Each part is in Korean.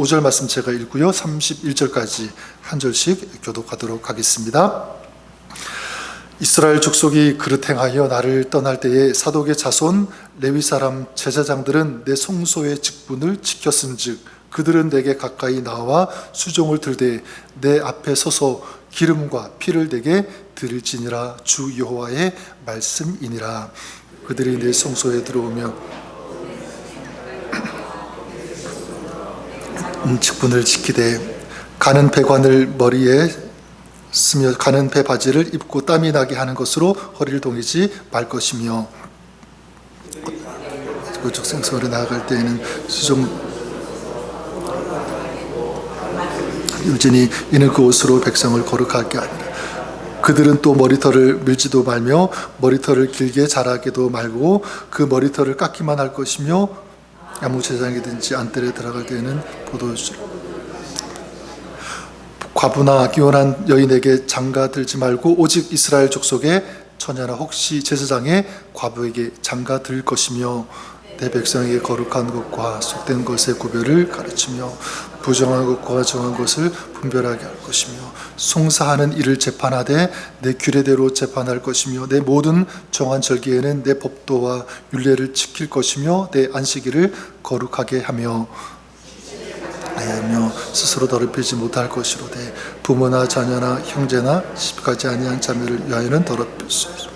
5절 말씀 제가 읽고요, 31절까지 한 절씩 교독하도록 하겠습니다. 이스라엘 족속이 그릇 행하여 나를 떠날 때에 사독의 자손 레위 사람 제사장들은 내 성소의 직분을 지켰은즉 그들은 내게 가까이 나와 수종을 들되 내 앞에 서서 기름과 피를 내게 드릴지니라. 주 여호와의 말씀이니라. 그들이 내 성소에 들어오며 직분을 지키되 가는 배관을 머리에 쓰며 가는 배 바지를 입고 땀이 나게 하는 것으로 허리를 동이지 말 것이며 그쪽 성소로 나아갈 때에는 수종 유진이 이는 그 옷으로 백성을 거룩하게 하니라. 그들은 또 머리털을 밀지도 말며 머리털을 길게 자라게도 말고 그 머리털을 깎기만 할 것이며 아무 제사장이든지 안뜰에 들어갈 때에는 포도주를 과부나 기혼한 여인에게 장가 들지 말고 오직 이스라엘 족속의 처녀나 혹시 제사장의 과부에게 장가 들 것이며 내 백성에게 거룩한 것과 속된 것의 구별을 가르치며 부정한 것과 정한 것을 분별하게 할 것이며 송사하는 일을 재판하되 내 규례대로 재판할 것이며 내 모든 정한 절기에는 내 법도와 율례를 지킬 것이며 내 안식일을 거룩하게 하며 스스로 더럽히지 못할 것이로되 부모나 자녀나 형제나 시집가지 아니한 자매를 위하여는 더럽힐 수 없습니다.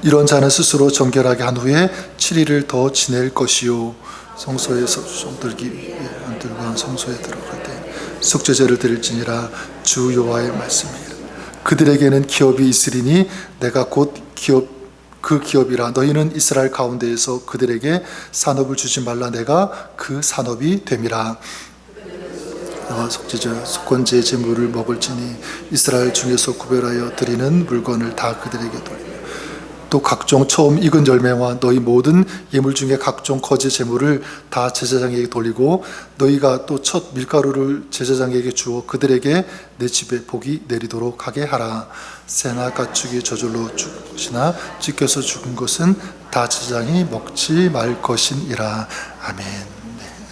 이런 자는 스스로 정결하게 한 후에 7일을 더 지낼 것이요 성소에서 수종 들기 위해 안들과 성소에 들어갈 때 속죄제를 드릴지니라. 주 여호와의 말씀이라. 그들에게는 기업이 있으리니 내가 곧 그 기업이라. 너희는 이스라엘 가운데에서 그들에게 산업을 주지 말라. 내가 그 산업이 됨이라. 너가 속죄제 속건제 제물을 먹을지니 이스라엘 중에서 구별하여 드리는 물건을 다 그들에게 돌리며 또 각종 처음 익은 열매와 너희 모든 예물 중에 각종 거제 제물을 다 제사장에게 돌리고 너희가 또 첫 밀가루를 제사장에게 주어 그들에게 내 집에 복이 내리도록 하게 하라. 새나 가축이 저절로 죽은 것이나 찢겨서 죽은 것은 다 제사장이 먹지 말 것이니라. 아멘.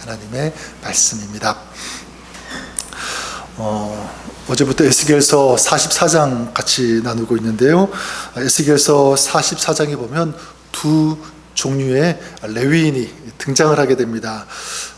하나님의 말씀입니다. 어제부터 에스겔서 44장 같이 나누고 있는데요. 에스겔서 44장에 보면 두 종류의 레위인이 등장을 하게 됩니다.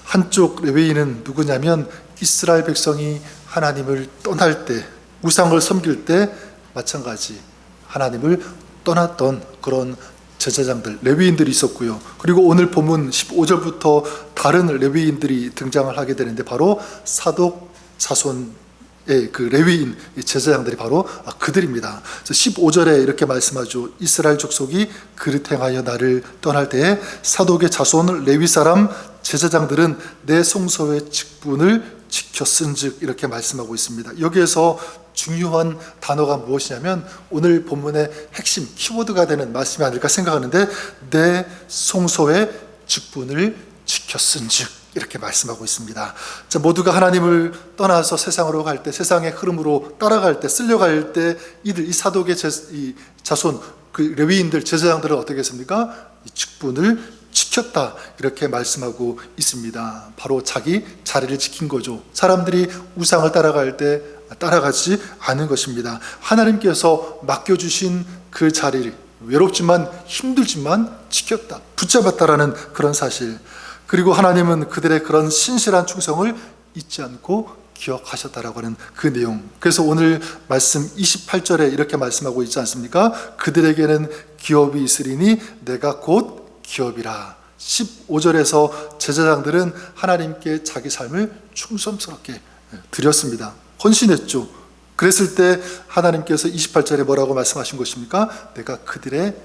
한쪽 레위인은 누구냐면 이스라엘 백성이 하나님을 떠날 때, 우상을 섬길 때 마찬가지 하나님을 떠났던 그런 제사장들, 레위인들이 있었고요. 그리고 오늘 본문 15절부터 다른 레위인들이 등장을 하게 되는데 바로 사독 자손의 그 레위인 제사장들이 바로 그들입니다. 15절에 이렇게 말씀하죠. 이스라엘 족속이 그릇 행하여 나를 떠날 때에 사독의 자손 레위 사람 제사장들은 내 성소의 직분을 지켰은즉 이렇게 말씀하고 있습니다. 여기에서 중요한 단어가 무엇이냐면 오늘 본문의 핵심 키워드가 되는 말씀이 아닐까 생각하는데 내 성소의 직분을 지켰은즉 이렇게 말씀하고 있습니다. 자, 모두가 하나님을 떠나서 세상으로 갈 때, 세상의 흐름으로 따라갈 때, 쓸려갈 때 이 사독의 이 자손, 그 레위인들, 제사장들은 어떻게 했습니까? 이 직분을 지켰다 이렇게 말씀하고 있습니다. 바로 자기 자리를 지킨 거죠. 사람들이 우상을 따라갈 때 따라가지 않은 것입니다. 하나님께서 맡겨주신 그 자리를 외롭지만 힘들지만 지켰다, 붙잡았다라는 그런 사실. 그리고 하나님은 그들의 그런 신실한 충성을 잊지 않고 기억하셨다라고 하는 그 내용. 그래서 오늘 말씀 28절에 이렇게 말씀하고 있지 않습니까? 그들에게는 기업이 있으리니 내가 곧 기업이라. 15절에서 제사장들은 하나님께 자기 삶을 충성스럽게 드렸습니다. 헌신했죠. 그랬을 때 하나님께서 28절에 뭐라고 말씀하신 것입니까? 내가 그들의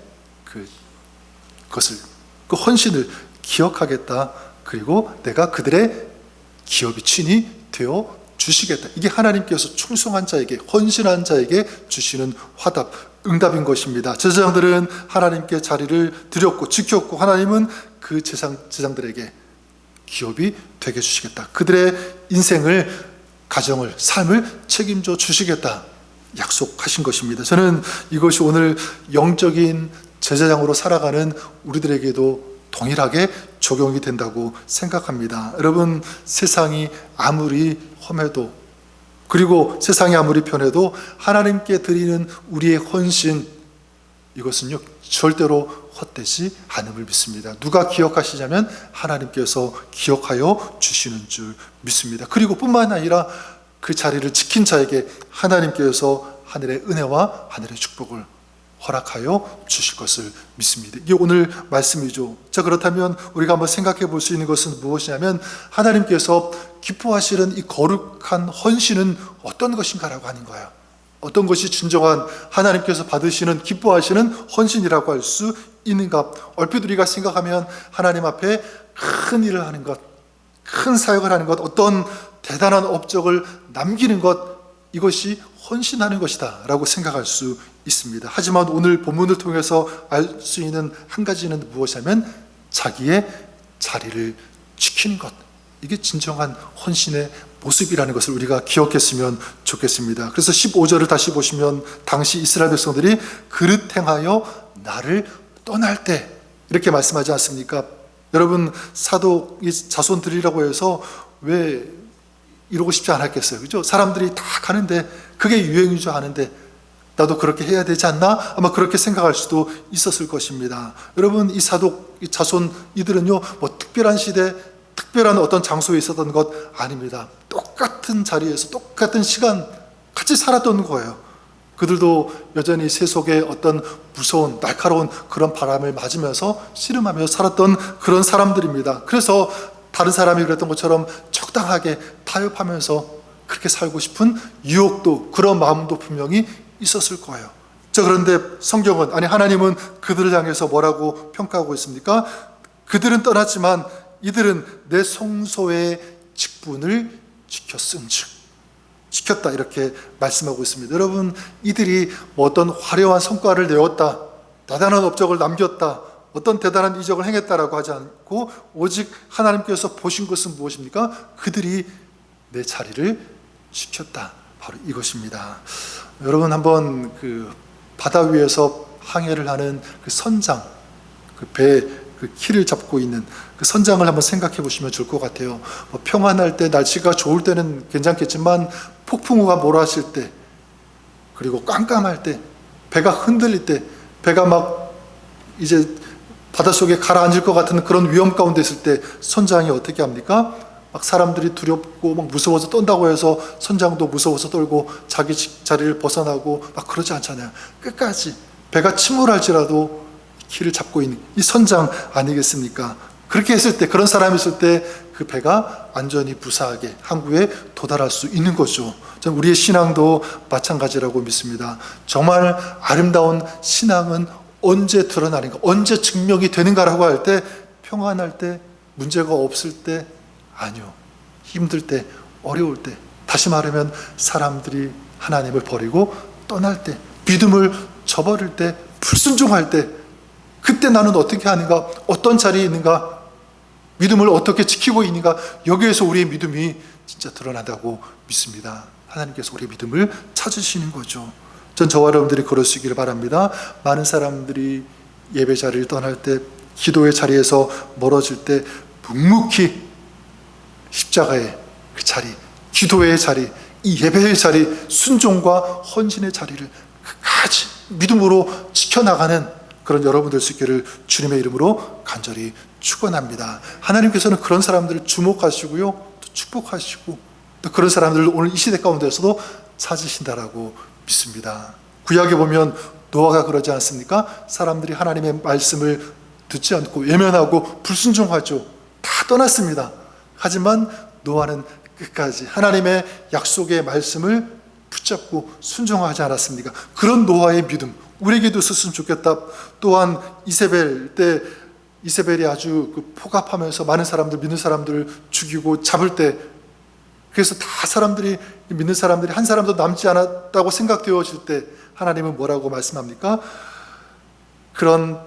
그 헌신을 기억하겠다. 그리고 내가 그들의 기업이 친히 되어 주시겠다. 이게 하나님께서 충성한 자에게, 헌신한 자에게 주시는 화답, 응답인 것입니다. 제사장들은 하나님께 자리를 드렸고 지켰고 하나님은 그 제사장들에게 기업이 되게 주시겠다. 그들의 인생을, 가정을, 삶을 책임져 주시겠다 약속하신 것입니다. 저는 이것이 오늘 영적인 제사장으로 살아가는 우리들에게도 동일하게 적용이 된다고 생각합니다. 여러분, 세상이 아무리 험해도, 그리고 세상이 아무리 변해도 하나님께 드리는 우리의 헌신, 이것은요 절대로 헛되지 않음을 믿습니다. 누가 기억하시냐면 하나님께서 기억하여 주시는 줄 믿습니다. 그리고 뿐만 아니라 그 자리를 지킨 자에게 하나님께서 하늘의 은혜와 하늘의 축복을 허락하여 주실 것을 믿습니다. 이게 오늘 말씀이죠. 자, 그렇다면 우리가 한번 생각해 볼 수 있는 것은 무엇이냐면, 하나님께서 기뻐하시는 이 거룩한 헌신은 어떤 것인가라고 하는 거예요. 어떤 것이 진정한 하나님께서 받으시는, 기뻐하시는 헌신이라고 할 수 있는가? 얼핏 우리가 생각하면 하나님 앞에 큰 일을 하는 것, 큰 사역을 하는 것, 어떤 대단한 업적을 남기는 것, 이것이 헌신하는 것이다 라고 생각할 수 있습니다. 하지만 오늘 본문을 통해서 알 수 있는 한 가지는 무엇이냐면, 자기의 자리를 지키는 것, 이게 진정한 헌신의 모습이라는 것을 우리가 기억했으면 좋겠습니다. 그래서 15절을 다시 보시면, 당시 이스라엘 백성들이 그릇 행하여 나를 떠날 때, 이렇게 말씀하지 않습니까? 여러분, 사독 자손들이라고 해서 왜 이러고 싶지 않았겠어요? 그죠? 사람들이 다 가는데, 그게 유행인 줄 아는데 나도 그렇게 해야 되지 않나? 아마 그렇게 생각할 수도 있었을 것입니다. 여러분, 이 사독 자손 이들은요 뭐 특별한 시대, 특별한 어떤 장소에 있었던 것 아닙니다. 똑같은 자리에서 똑같은 시간 같이 살았던 거예요. 그들도 여전히 세속의 어떤 무서운 날카로운 그런 바람을 맞으면서 씨름하며 살았던 그런 사람들입니다. 그래서 다른 사람이 그랬던 것처럼 적당하게 타협하면서 그렇게 살고 싶은 유혹도, 그런 마음도 분명히 있었을 거예요. 자, 그런데 성경은, 아니 하나님은 그들을 향해서 뭐라고 평가하고 있습니까? 그들은 떠났지만 이들은 내 성소의 직분을 지켰은즉, 지켰다, 이렇게 말씀하고 있습니다. 여러분, 이들이 뭐 어떤 화려한 성과를 내었다, 대단한 업적을 남겼다, 어떤 대단한 이적을 행했다라고 하지 않고, 오직 하나님께서 보신 것은 무엇입니까? 그들이 내 자리를 지켰다, 바로 이것입니다. 여러분, 한번 그 바다 위에서 항해를 하는 그 선장, 그 배 그 키를 잡고 있는 그 선장을 한번 생각해 보시면 좋을 것 같아요. 뭐 평안할 때, 날씨가 좋을 때는 괜찮겠지만 폭풍우가 몰아칠 때, 그리고 깜깜할 때, 배가 흔들릴 때, 배가 막 이제 바닷속에 가라앉을 것 같은 그런 위험 가운데 있을 때 선장이 어떻게 합니까? 막 사람들이 두렵고 막 무서워서 떤다고 해서 선장도 무서워서 떨고 자기 자리를 벗어나고 막 그러지 않잖아요. 끝까지 배가 침몰할지라도 키를 잡고 있는 이 선장 아니겠습니까? 그렇게 했을 때, 그런 사람이 있을 때 그 배가 안전히 무사하게 항구에 도달할 수 있는 거죠. 저는 우리의 신앙도 마찬가지라고 믿습니다. 정말 아름다운 신앙은 언제 드러나는가, 언제 증명이 되는가라고 할 때, 평안할 때, 문제가 없을 때, 아니요, 힘들 때, 어려울 때, 다시 말하면 사람들이 하나님을 버리고 떠날 때, 믿음을 저버릴 때, 불순종할 때, 그때 나는 어떻게 하는가, 어떤 자리에 있는가, 믿음을 어떻게 지키고 있는가, 여기에서 우리의 믿음이 진짜 드러난다고 믿습니다. 하나님께서 우리의 믿음을 찾으시는 거죠. 전 저와 여러분들이 그러시기를 바랍니다. 많은 사람들이 예배 자리를 떠날 때, 기도의 자리에서 멀어질 때 묵묵히 십자가의 그 자리, 기도의 자리, 이 예배의 자리, 순종과 헌신의 자리를 끝까지 믿음으로 지켜나가는 그런 여러분들 수 있기를 주님의 이름으로 간절히 축원합니다. 하나님께서는 그런 사람들을 주목하시고요, 또 축복하시고, 또 그런 사람들을 오늘 이 시대 가운데서도 찾으신다라고 믿습니다. 구약에 보면 노아가 그러지 않습니까? 사람들이 하나님의 말씀을 듣지 않고 외면하고 불순종하죠. 다 떠났습니다. 하지만 노아는 끝까지 하나님의 약속의 말씀을 붙잡고 순종하지 않았습니까? 그런 노아의 믿음 우리에게도 있었으면 좋겠다. 또한 이세벨 때, 이세벨이 아주 포갑하면서 많은 사람들, 믿는 사람들을 죽이고 잡을 때, 그래서 다 사람들이, 믿는 사람들이 한 사람도 남지 않았다고 생각되어질 때 하나님은 뭐라고 말씀합니까? 그런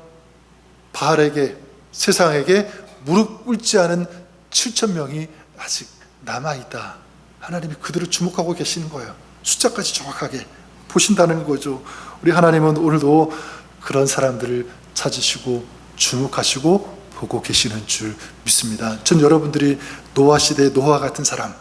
바알에게, 세상에게 무릎 꿇지 않은 7,000명이 아직 남아있다. 하나님이 그들을 주목하고 계시는 거예요. 숫자까지 정확하게 보신다는 거죠. 우리 하나님은 오늘도 그런 사람들을 찾으시고 주목하시고 보고 계시는 줄 믿습니다. 전 여러분들이 노아 시대의 노아 같은 사람,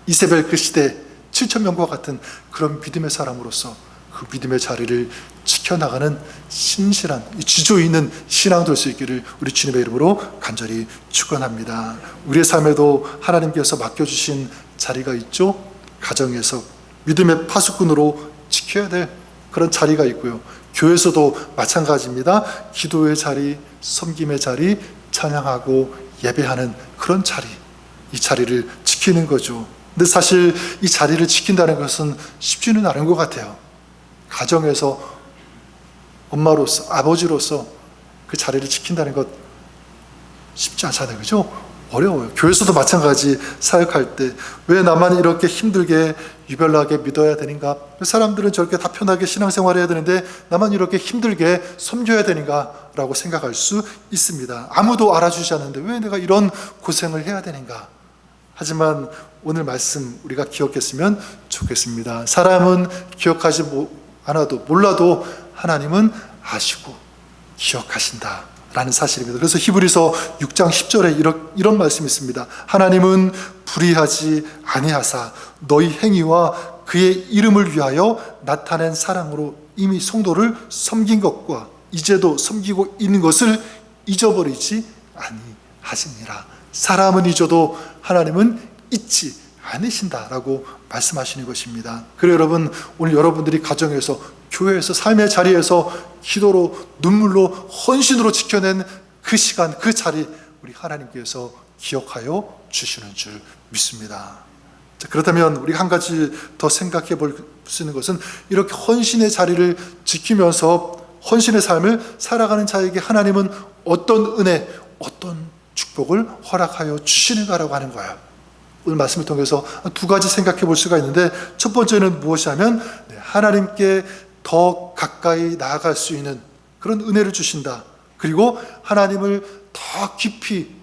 이세벨 그 시대 7,000명과 같은 그런 믿음의 사람으로서 그 믿음의 자리를 지켜나가는 신실한 지조 있는 신앙 될 수 있기를 우리 주님의 이름으로 간절히 축원합니다. 우리의 삶에도 하나님께서 맡겨주신 자리가 있죠. 가정에서 믿음의 파수꾼으로 지켜야 될 그런 자리가 있고요. 교회에서도 마찬가지입니다. 기도의 자리, 섬김의 자리, 찬양하고 예배하는 그런 자리, 이 자리를 지키는 거죠. 근데 사실 이 자리를 지킨다는 것은 쉽지는 않은 것 같아요. 가정에서 엄마로서, 아버지로서 그 자리를 지킨다는 것 쉽지 않잖아요. 그죠? 어려워요. 교회에서도 마찬가지. 사역할 때 왜 나만 이렇게 힘들게 유별나게 믿어야 되는가? 사람들은 저렇게 다 편하게 신앙생활 해야 되는데 나만 이렇게 힘들게 섬겨야 되는가? 라고 생각할 수 있습니다. 아무도 알아주지 않는데 왜 내가 이런 고생을 해야 되는가? 하지만 오늘 말씀 우리가 기억했으면 좋겠습니다. 사람은 기억하지 않아도 몰라도 하나님은 아시고 기억하신다 라는 사실입니다. 그래서 히브리서 6장 10절에 이런 말씀이 있습니다. 하나님은 불의하지 아니하사 너희 행위와 그의 이름을 위하여 나타낸 사랑으로 이미 성도를 섬긴 것과 이제도 섬기고 있는 것을 잊어버리지 아니하시니라. 사람은 잊어도 하나님은 잊지 않으신다라고 말씀하시는 것입니다. 그래서 여러분, 오늘 여러분들이 가정에서, 교회에서, 삶의 자리에서 기도로, 눈물로, 헌신으로 지켜낸 그 시간, 그 자리 우리 하나님께서 기억하여 주시는 줄 믿습니다. 자, 그렇다면 우리 한 가지 더 생각해 볼 수 있는 것은 이렇게 헌신의 자리를 지키면서 헌신의 삶을 살아가는 자에게 하나님은 어떤 은혜, 어떤 축복을 허락하여 주시는가라고 하는 거예요. 오늘 말씀을 통해서 두 가지 생각해 볼 수가 있는데, 첫 번째는 무엇이냐면 하나님께 더 가까이 나아갈 수 있는 그런 은혜를 주신다. 그리고 하나님을 더 깊이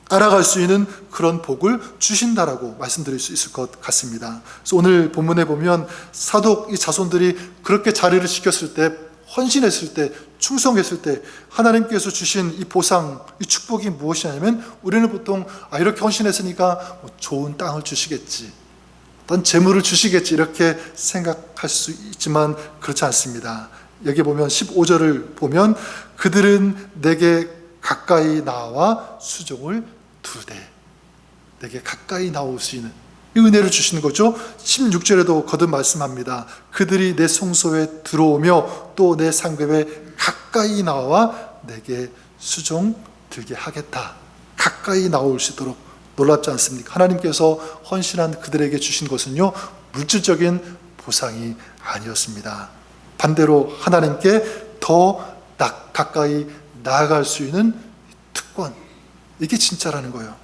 알아갈 수 있는 그런 복을 주신다라고 말씀드릴 수 있을 것 같습니다. 그래서 오늘 본문에 보면 사독 이 자손들이 그렇게 자리를 지켰을 때, 헌신했을 때, 충성했을 때 하나님께서 주신 이 보상, 이 축복이 무엇이냐면, 우리는 보통 이렇게 헌신했으니까 좋은 땅을 주시겠지, 어떤 재물을 주시겠지 이렇게 생각할 수 있지만 그렇지 않습니다. 여기 보면 15절을 보면 그들은 내게 가까이 나와 수종을 두되, 내게 가까이 나올 수 있는 이 은혜를 주시는 거죠. 16절에도 거듭 말씀합니다. 그들이 내 성소에 들어오며 또 내 상급에 가까이 나와 내게 수종 들게 하겠다. 가까이 나올 수 있도록. 놀랍지 않습니까? 하나님께서 헌신한 그들에게 주신 것은요, 물질적인 보상이 아니었습니다. 반대로 하나님께 더 가까이 나아갈 수 있는 특권, 이게 진짜라는 거예요.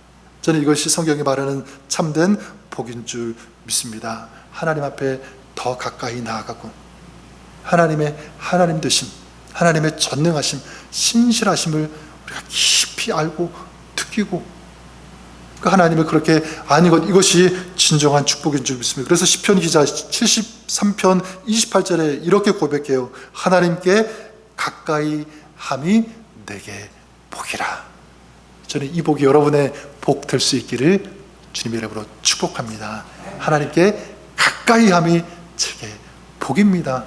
저는 이것이 성경이 말하는 참된 복인 줄 믿습니다. 하나님 앞에 더 가까이 나아가고 하나님의 하나님 되심, 하나님의 전능하심, 신실하심을 우리가 깊이 알고 느끼고 그 하나님을 그렇게 아는 것, 이것이 진정한 축복인 줄 믿습니다. 그래서 시편 기자 73편 28절에 이렇게 고백해요. 하나님께 가까이 함이 내게 복이라. 저는 이 복이 여러분의 복 될 수 있기를 주님의 이름으로 축복합니다. 하나님께 가까이 함이 제게 복입니다.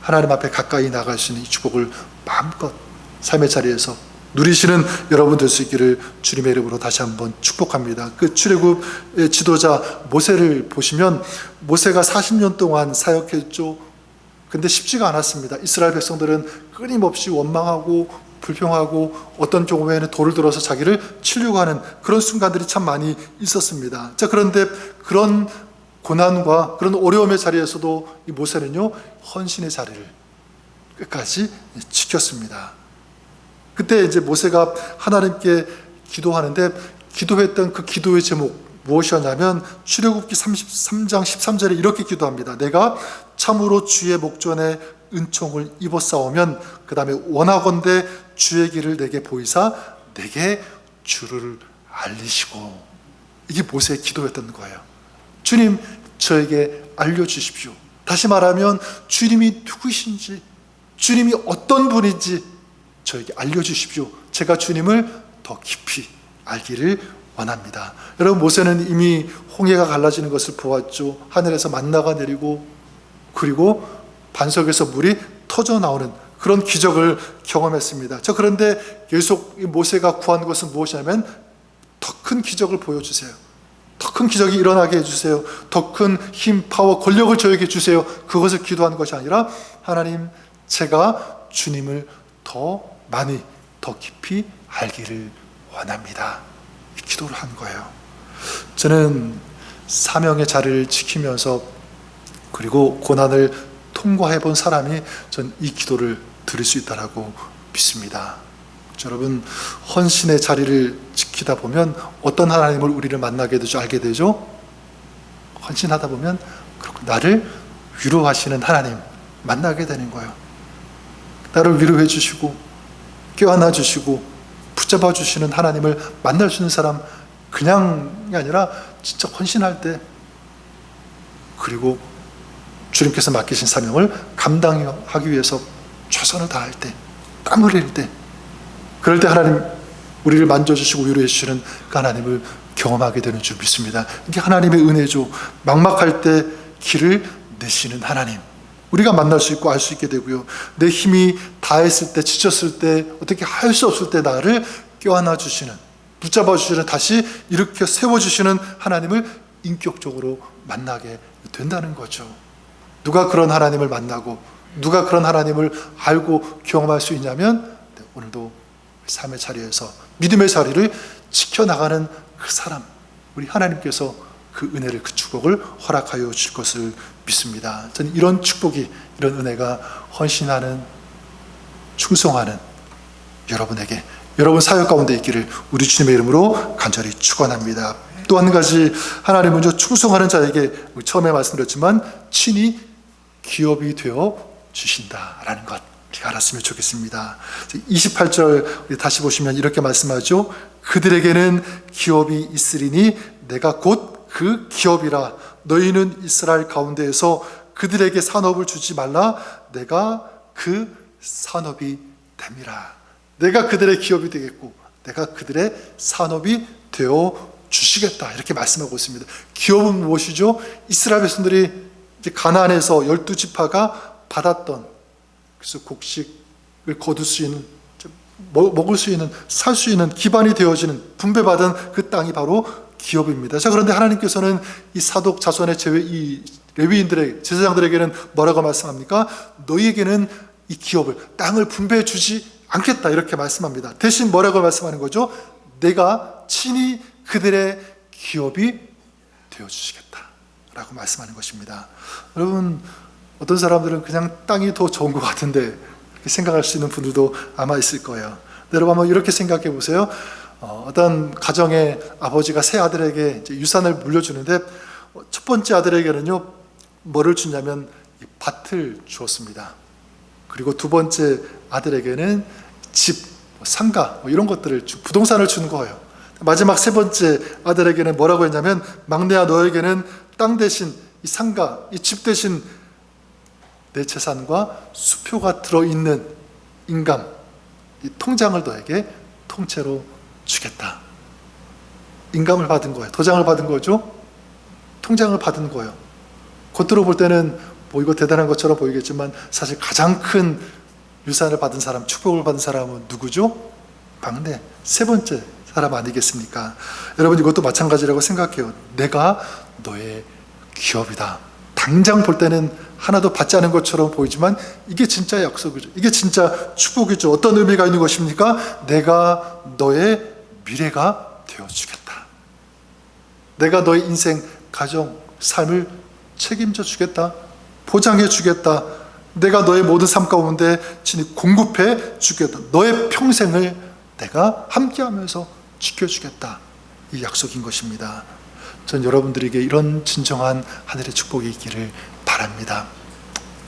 하나님 앞에 가까이 나갈 수 있는 이 축복을 마음껏 삶의 자리에서 누리시는 여러분 될 수 있기를 주님의 이름으로 다시 한번 축복합니다. 그 출애굽의 지도자 모세를 보시면 모세가 40년 동안 사역했죠. 근데 쉽지가 않았습니다. 이스라엘 백성들은 끊임없이 원망하고 불평하고 어떤 경우에는 돌을 들어서 자기를 치려고 하는 그런 순간들이 참 많이 있었습니다. 자, 그런데 그런 고난과 그런 어려움의 자리에서도 이 모세는요, 헌신의 자리를 끝까지 지켰습니다. 그때 이제 모세가 하나님께 기도하는데, 기도했던 그 기도의 제목 무엇이었냐면 출애굽기 33장 13절에 이렇게 기도합니다. 내가 참으로 주의 목전에 은총을 입었사오면 그 다음에 원하건대 주의 길을 내게 보이사 내게 주를 알리시고. 이게 모세의 기도였던 거예요. 주님, 저에게 알려주십시오. 다시 말하면 주님이 누구신지, 주님이 어떤 분인지 저에게 알려주십시오. 제가 주님을 더 깊이 알기를 원합니다. 여러분, 모세는 이미 홍해가 갈라지는 것을 보았죠. 하늘에서 만나가 내리고 그리고 반석에서 물이 터져 나오는 그런 기적을 경험했습니다. 그런데 계속 모세가 구한 것은 무엇이냐면 더 큰 기적을 보여주세요. 더 큰 기적이 일어나게 해주세요. 더 큰 힘, 파워, 권력을 저에게 주세요. 그것을 기도하는 것이 아니라 하나님, 제가 주님을 더 많이, 더 깊이 알기를 원합니다. 이 기도를 한 거예요. 저는 사명의 자리를 지키면서 그리고 고난을 통과해 본 사람이 전 이 기도를 드릴 수 있다고 믿습니다. 여러분, 헌신의 자리를 지키다 보면 어떤 하나님을 우리를 만나게 되죠, 알게 되죠. 헌신하다 보면 나를 위로하시는 하나님 만나게 되는 거예요. 나를 위로해 주시고 껴안아 주시고 붙잡아 주시는 하나님을 만날 수 있는 사람, 그냥이 아니라 진짜 헌신할 때, 그리고 주님께서 맡기신 사명을 감당하기 위해서 최선을 다할 때, 땀 흘릴 때, 그럴 때 하나님 우리를 만져주시고 위로해 주시는 그 하나님을 경험하게 되는 줄 믿습니다. 이게 하나님의 은혜죠. 막막할 때 길을 내시는 하나님, 우리가 만날 수 있고 알 수 있게 되고요. 내 힘이 다했을 때, 지쳤을 때, 어떻게 할 수 없을 때 나를 껴안아 주시는, 붙잡아 주시는, 다시 일으켜 세워주시는 하나님을 인격적으로 만나게 된다는 거죠. 누가 그런 하나님을 만나고 누가 그런 하나님을 알고 경험할 수 있냐면, 오늘도 삶의 자리에서 믿음의 자리를 지켜나가는 그 사람, 우리 하나님께서 그 은혜를, 그 축복을 허락하여 줄 것을 믿습니다. 저는 이런 축복이, 이런 은혜가 헌신하는, 충성하는 여러분에게, 여러분 사역 가운데 있기를 우리 주님의 이름으로 간절히 축원합니다. 또 한 가지, 하나님은 충성하는 자에게 처음에 말씀드렸지만 친히 기업이 되어 주신다라는 것, 알았으면 좋겠습니다. 28절 다시 보시면 이렇게 말씀하죠. 그들에게는 기업이 있으리니 내가 곧 그 기업이라. 너희는 이스라엘 가운데에서 그들에게 산업을 주지 말라. 내가 그 산업이 됨이라. 내가 그들의 기업이 되겠고 내가 그들의 산업이 되어 주시겠다, 이렇게 말씀하고 있습니다. 기업은 무엇이죠? 이스라엘 백성들이 가나안에서 12지파가 받았던, 그래서 곡식을 거둘 수 있는, 먹을 수 있는, 살 수 있는 기반이 되어지는, 분배받은 그 땅이 바로 기업입니다. 그런데 하나님께서는 이 사독 자손의 이 레위인들의, 제사장들에게는 뭐라고 말씀합니까? 너희에게는 이 기업을, 땅을 분배해 주지 않겠다, 이렇게 말씀합니다. 대신 뭐라고 말씀하는 거죠? 내가 친히 그들의 기업이 되어주시겠다 라고 말씀하는 것입니다. 여러분, 어떤 사람들은 그냥 땅이 더 좋은 것 같은데 이렇게 생각할 수 있는 분들도 아마 있을 거예요. 여러분, 한번 이렇게 생각해 보세요. 어떤 가정의 아버지가 새 아들에게 이제 유산을 물려주는데, 첫 번째 아들에게는요 뭐를 주냐면 밭을 주었습니다. 그리고 두 번째 아들에게는 집, 상가, 이런 것들을, 부동산을 주는 거예요. 마지막 세 번째 아들에게는 뭐라고 했냐면, 막내야, 너에게는 땅 대신 이 상가, 이 집 대신 내 재산과 수표가 들어있는 인감, 이 통장을 너에게 통째로 주겠다. 인감을 받은 거예요. 도장을 받은 거죠. 통장을 받은 거예요. 겉으로 볼 때는 뭐 이거 대단한 것처럼 보이겠지만 사실 가장 큰 유산을 받은 사람, 축복을 받은 사람은 누구죠? 막내, 세 번째 사람 아니겠습니까? 여러분, 이것도 마찬가지라고 생각해요. 내가 너의 기업이다. 당장 볼 때는 하나도 받지 않은 것처럼 보이지만 이게 진짜 약속이죠. 이게 진짜 축복이죠. 어떤 의미가 있는 것입니까? 내가 너의 미래가 되어주겠다. 내가 너의 인생, 가정, 삶을 책임져 주겠다. 보장해 주겠다. 내가 너의 모든 삶 가운데 친히 공급해 주겠다. 너의 평생을 내가 함께하면서 지켜주겠다. 이 약속인 것입니다. 전 여러분들에게 이런 진정한 하늘의 축복이 있기를 바랍니다.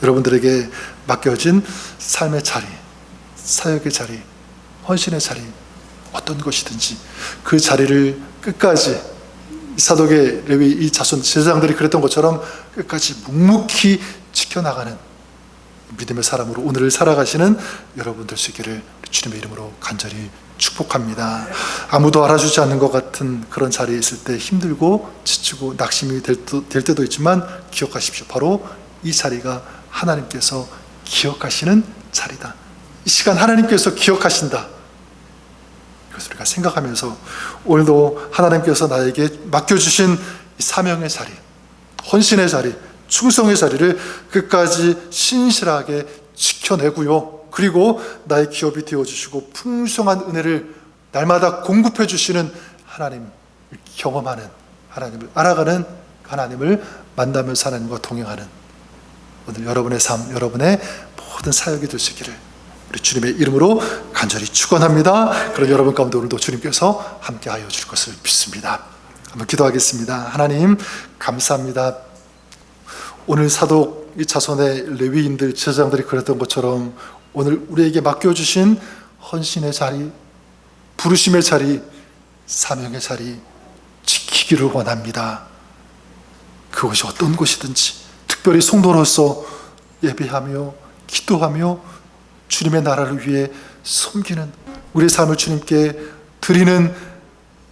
여러분들에게 맡겨진 삶의 자리, 사역의 자리, 헌신의 자리, 어떤 것이든지 그 자리를 끝까지, 사독의 레위 이 자손 제사장들이 그랬던 것처럼 끝까지 묵묵히 지켜나가는 믿음의 사람으로 오늘을 살아가시는 여러분 될 수 있기를 주님의 이름으로 간절히 축복합니다. 아무도 알아주지 않는 것 같은 그런 자리에 있을 때 힘들고 지치고 낙심이 될 때도 있지만 기억하십시오. 바로 이 자리가 하나님께서 기억하시는 자리다. 이 시간 하나님께서 기억하신다. 이것을 우리가 생각하면서 오늘도 하나님께서 나에게 맡겨주신 이 사명의 자리, 헌신의 자리, 충성의 자리를 끝까지 신실하게 지켜내고요. 그리고 나의 기업이 되어주시고 풍성한 은혜를 날마다 공급해 주시는 하나님을 경험하는, 하나님을 알아가는, 하나님을 만나면서 하나님과 동행하는 오늘 여러분의 삶, 여러분의 모든 사역이 될 수 있기를 우리 주님의 이름으로 간절히 축원합니다. 그런 여러분 가운데 오늘도 주님께서 함께하여 줄 것을 믿습니다. 한번 기도하겠습니다. 하나님 감사합니다. 오늘 사독 이 자손의 레위인들 제사장들이 그랬던 것처럼 오늘 우리에게 맡겨주신 헌신의 자리, 부르심의 자리, 사명의 자리 지키기를 원합니다. 그것이 어떤 곳이든지 특별히 성도로서 예배하며 기도하며 주님의 나라를 위해 섬기는 우리의 삶을 주님께 드리는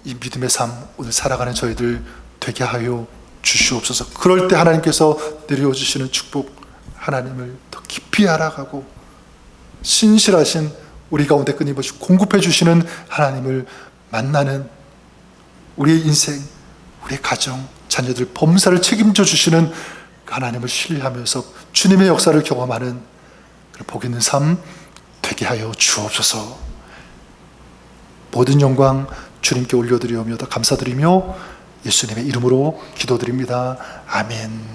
이 믿음의 삶 오늘 살아가는 저희들 되게 하여 주시옵소서. 그럴 때 하나님께서 내려주시는 축복 하나님을 더 깊이 알아가고 신실하신 우리 가운데 끊임없이 공급해 주시는 하나님을 만나는 우리의 인생, 우리의 가정, 자녀들 범사를 책임져 주시는 하나님을 신뢰하면서 주님의 역사를 경험하는 복 있는 삶 되게 하여 주옵소서. 모든 영광 주님께 올려드리오며 더 감사드리며 예수님의 이름으로 기도드립니다. 아멘.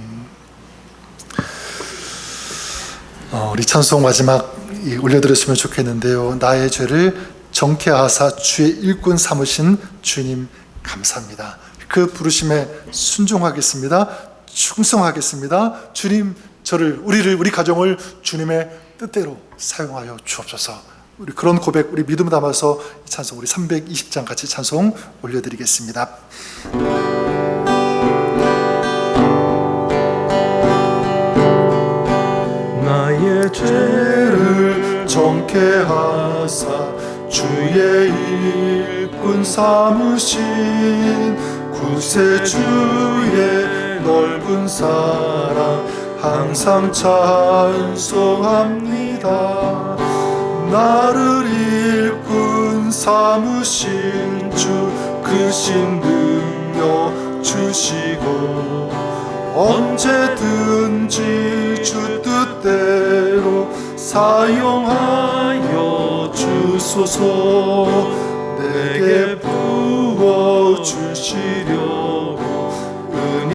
우리 찬송 마지막 올려드렸으면 좋겠는데요. 나의 죄를 정케하사 주의 일꾼 삼으신 주님 감사합니다. 그 부르심에 순종하겠습니다. 충성하겠습니다. 주님 저를 우리 가정을 주님의 뜻대로 사용하여 주옵소서. 우리 그런 고백 우리 믿음 담아서 찬송 우리 320장 같이 찬송 올려드리겠습니다. 나의 죄를 정케하사 주의 일꾼 삼으신 구세주의 넓은 사랑 항상 찬송합니다. 나를 일꾼 삼으신 주 크신 능력 주시고 언제든지 주 뜻대로 사용하여 주소서. 내게 부어 주시려고